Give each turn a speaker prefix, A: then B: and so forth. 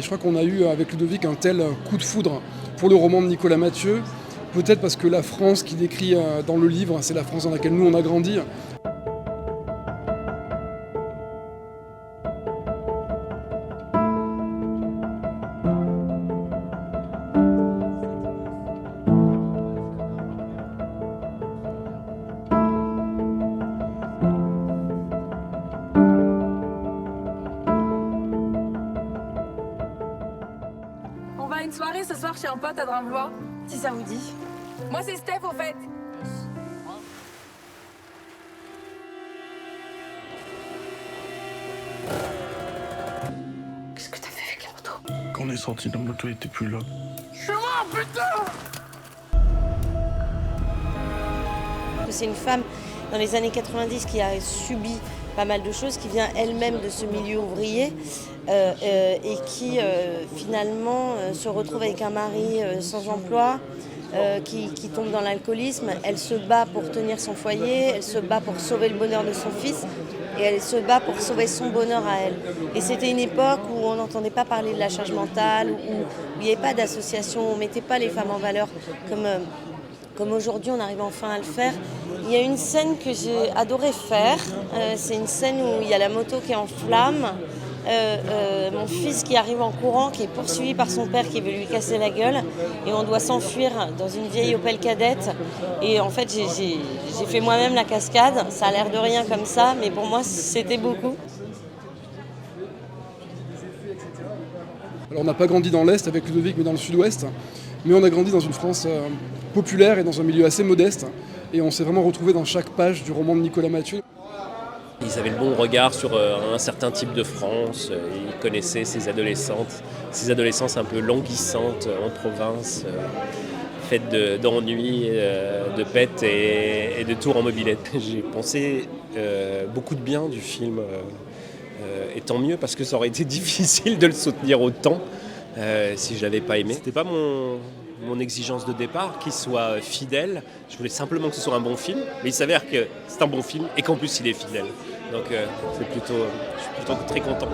A: je crois qu'on a eu avec Ludovic un tel coup de foudre pour le roman de Nicolas Mathieu, peut-être parce que la France qu'il décrit dans le livre, c'est la France dans laquelle nous on a grandi.
B: On va à une soirée ce soir chez un pote à Drambois, si ça vous dit. Moi c'est Steph au fait. Qu'est-ce que t'as fait avec la moto?
C: Quand on est sorti, la moto était plus là.
D: C'est une femme dans les années 90 qui a subi pas mal de choses, qui vient elle-même de ce milieu ouvrier et qui finalement se retrouve avec un mari sans emploi, qui tombe dans l'alcoolisme. Elle se bat pour tenir son foyer, elle se bat pour sauver le bonheur de son fils et elle se bat pour sauver son bonheur à elle. Et c'était une époque où on n'entendait pas parler de la charge mentale, où il n'y avait pas d'association, on ne mettait pas les femmes en valeur comme aujourd'hui on arrive enfin à le faire. Il y a une scène que j'ai adoré faire, c'est une scène où il y a la moto qui est en flammes, mon fils qui arrive en courant, qui est poursuivi par son père qui veut lui casser la gueule, et on doit s'enfuir dans une vieille Opel Kadett. Et en fait j'ai fait moi-même la cascade, ça a l'air de rien comme ça, mais pour moi c'était beaucoup.
A: Alors on n'a pas grandi dans l'Est avec Ludovic, mais dans le Sud-Ouest. Mais on a grandi dans une France populaire et dans un milieu assez modeste. Et on s'est vraiment retrouvé dans chaque page du roman de Nicolas Mathieu.
E: Ils avaient le bon regard sur un certain type de France. Ils connaissaient ces adolescences un peu languissantes en province, faites d'ennuis, de pètes et de tours en mobilette. J'ai pensé beaucoup de bien du film, et tant mieux parce que ça aurait été difficile de le soutenir autant si je l'avais pas aimé. C'était pas mon exigence de départ qu'il soit fidèle. Je voulais simplement que ce soit un bon film, mais il s'avère que c'est un bon film et qu'en plus il est fidèle. Donc je suis plutôt très content.